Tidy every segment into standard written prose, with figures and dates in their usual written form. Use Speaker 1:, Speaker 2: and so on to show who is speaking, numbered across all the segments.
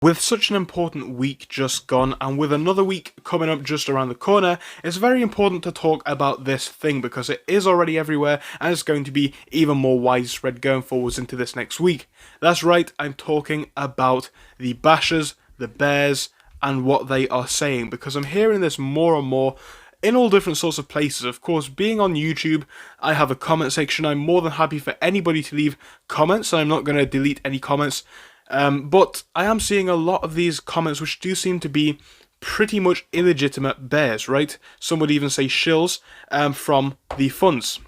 Speaker 1: With such an important week just gone, and with another week coming up just around the corner, it's very important to talk about this thing because it is already everywhere and it's going to be even more widespread going forwards into this next week. That's right, I'm talking about the bashers, the bears, and what they are saying because I'm hearing this more and more in all different sorts of places. Of course, being on YouTube, I have a comment section. I'm more than happy for anybody to leave comments, and I'm not going to delete any comments. But I am seeing a lot of these comments which do seem to be pretty much illegitimate bears, right? Some would even say shills from the funds.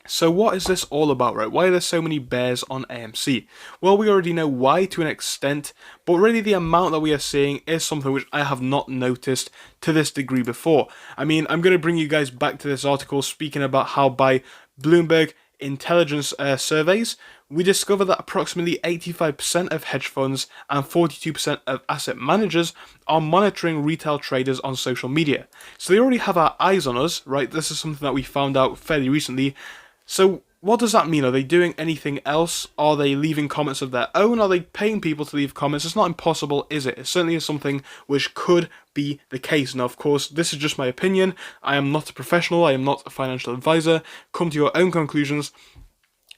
Speaker 1: So what is this all about, right? Why are there so many bears on AMC? Well, we already know why to an extent, but really the amount that we are seeing is something which I have not noticed to this degree before. I mean, I'm going to bring you guys back to this article speaking about how by Bloomberg intelligence surveys, we discover that approximately 85% of hedge funds and 42% of asset managers are monitoring retail traders on social media. So they already have our eyes on us, right? This is something that we found out fairly recently. So what does that mean? Are they doing anything else? Are they leaving comments of their own? Are they paying people to leave comments? It's not impossible, is it? It certainly is something which could be the case. Now, of course, this is just my opinion. I am not a professional. I am not a financial advisor. Come to your own conclusions.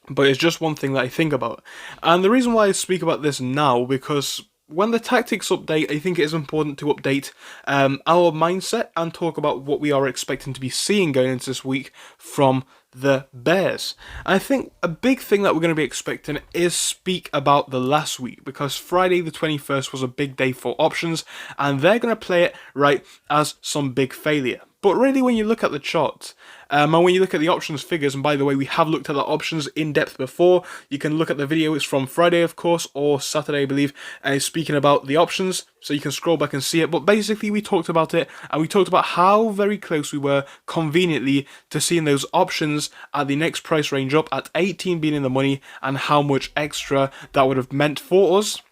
Speaker 1: But it's just one thing that I think about. And the reason why I speak about this now, because when the tactics update, I think it is important to update our mindset and talk about what we are expecting to be seeing going into this week from the bears. And I think a big thing that we're going to be expecting is speak about the last week, because Friday the 21st was a big day for options, and they're going to play it right as some big failure. But really, when you look at the chart, and when you look at the options figures, and by the way, we have looked at the options in depth before. You can look at the video, it's from Friday, of course, or Saturday, I believe, and it's speaking about the options, so you can scroll back and see it. But basically, we talked about it, and we talked about how very close we were, conveniently, to seeing those options at the next price range up, at 18 being in the money, and how much extra that would have meant for us.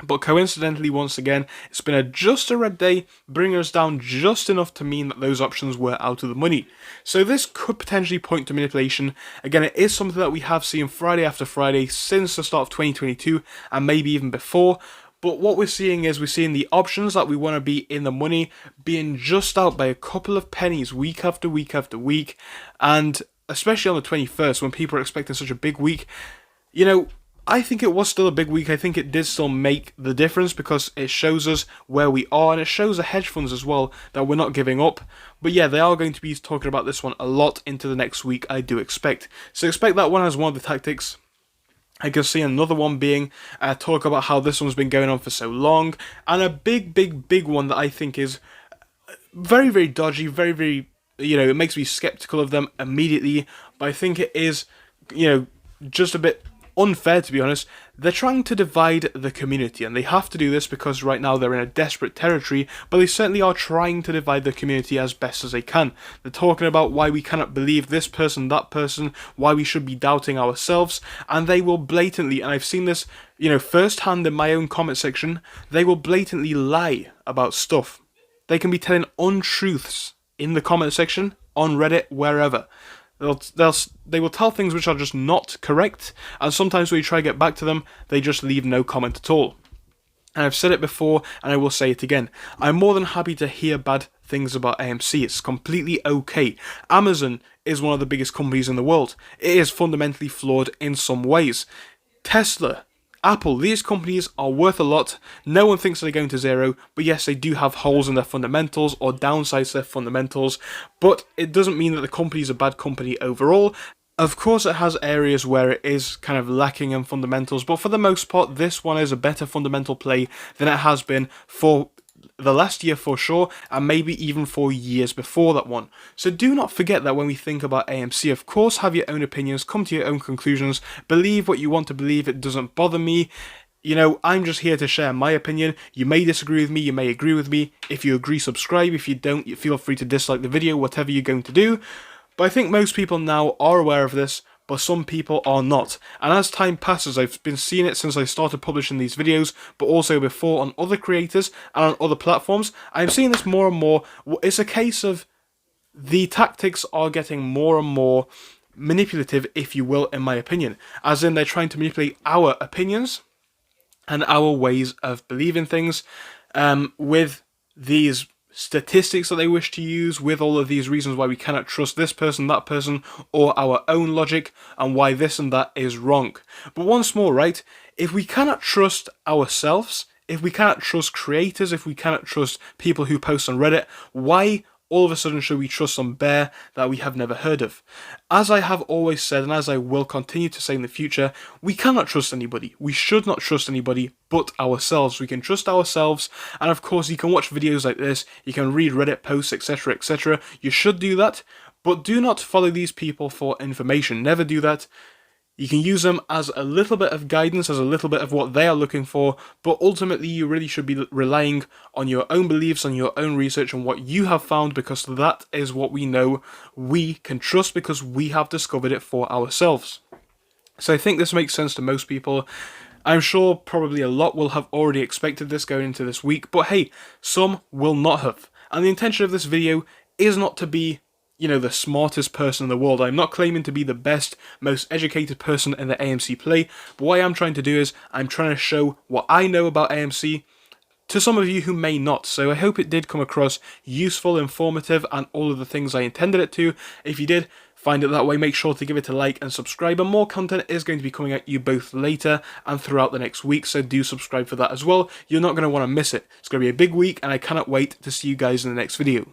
Speaker 1: But coincidentally, once again, it's been just a red day, bringing us down just enough to mean that those options were out of the money. So this could potentially point to manipulation. Again, it is something that we have seen Friday after Friday since the start of 2022, and maybe even before. But what we're seeing is we're seeing the options that we want to be in the money being just out by a couple of pennies week after week after week. And especially on the 21st, when people are expecting such a big week, you know, I think it was still a big week. I think it did still make the difference because it shows us where we are, and it shows the hedge funds as well that we're not giving up. But yeah, they are going to be talking about this one a lot into the next week, I do expect. So expect that one as one of the tactics. I can see another one being talk about how this one's been going on for so long, and a big one that I think is very, very dodgy, very, very, it makes me skeptical of them immediately, but I think it is, just a bit unfair, to be honest. They're trying to divide the community, and they have to do this because right now they're in a desperate territory, but they certainly are trying to divide the community as best as they can. They're talking about why we cannot believe this person, that person, why we should be doubting ourselves, and they will blatantly, and I've seen this, firsthand in my own comment section, they will blatantly lie about stuff. They can be telling untruths in the comment section, on Reddit, wherever. They will tell things which are just not correct, and sometimes when you try to get back to them, they just leave no comment at all. And I've said it before, and I will say it again. I'm more than happy to hear bad things about AMC. It's completely okay. Amazon is one of the biggest companies in the world. It is fundamentally flawed in some ways. Tesla, Apple, these companies are worth a lot. No one thinks they're going to zero, but yes, they do have holes in their fundamentals or downsides to their fundamentals, but it doesn't mean that the company is a bad company overall. Of course, it has areas where it is kind of lacking in fundamentals, but for the most part, this one is a better fundamental play than it has been for the last year for sure, and maybe even for years before that one. So do not forget that when we think about AMC, of course, have your own opinions, come to your own conclusions, believe what you want to believe, it doesn't bother me. I'm just here to share my opinion. You may disagree with me, you may agree with me. If you agree, subscribe. If you don't, you feel free to dislike the video, whatever you're going to do. But I think most people now are aware of this, but some people are not. And as time passes, I've been seeing it since I started publishing these videos, but also before on other creators and on other platforms. I'm seeing this more and more. It's a case of the tactics are getting more and more manipulative, if you will, in my opinion. As in, they're trying to manipulate our opinions and our ways of believing things, with these statistics that they wish to use, with all of these reasons why we cannot trust this person, that person, or our own logic, and why this and that is wrong. But once more, right, if we cannot trust ourselves, if we cannot trust creators, if we cannot trust people who post on Reddit, why all of a sudden should we trust some bear that we have never heard of? As I have always said, and as I will continue to say in the future, we cannot trust anybody. We should not trust anybody but ourselves. We can trust ourselves, and of course you can watch videos like this, you can read Reddit posts, etc, etc. You should do that, but do not follow these people for information. Never do that. You can use them as a little bit of guidance, as a little bit of what they are looking for, but ultimately you really should be relying on your own beliefs, on your own research, on what you have found, because that is what we know we can trust because we have discovered it for ourselves. So I think this makes sense to most people. I'm sure probably a lot will have already expected this going into this week, but hey, some will not have. And the intention of this video is not to be, you know, the smartest person in the world. I'm not claiming to be the best, most educated person in the AMC play, but what I am trying to do is I'm trying to show what I know about AMC to some of you who may not. So I hope it did come across useful, informative, and all of the things I intended it to. If you did find it that way, make sure to give it a like and subscribe, and more content is going to be coming at you both later and throughout the next week, so do subscribe for that as well. You're not going to want to miss it. It's going to be a big week, and I cannot wait to see you guys in the next video.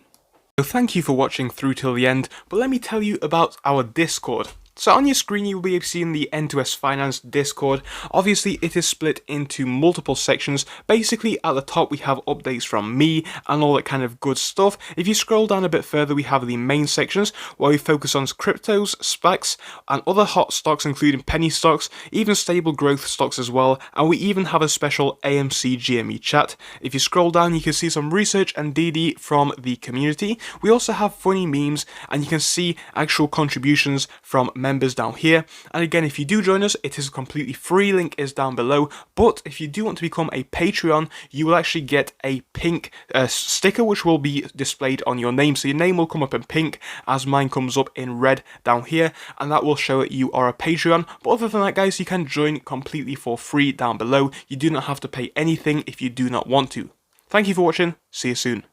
Speaker 1: So thank you for watching through till the end, but let me tell you about our Discord. So on your screen you will be seeing the N2S Finance Discord. Obviously it is split into multiple sections. Basically at the top we have updates from me and all that kind of good stuff. If you scroll down a bit further we have the main sections where we focus on cryptos, SPACs and other hot stocks including penny stocks, even stable growth stocks as well, and we even have a special AMC GME chat. If you scroll down you can see some research and DD from the community. We also have funny memes and you can see actual contributions from members down here. And again, if you do join us, it is completely free, link is down below. But if you do want to become a Patreon, you will actually get a pink sticker which will be displayed on your name. So your name will come up in pink as mine comes up in red down here, and that will show that you are a Patreon. But other than that guys, you can join completely for free down below. You do not have to pay anything if you do not want to. Thank you for watching, see you soon.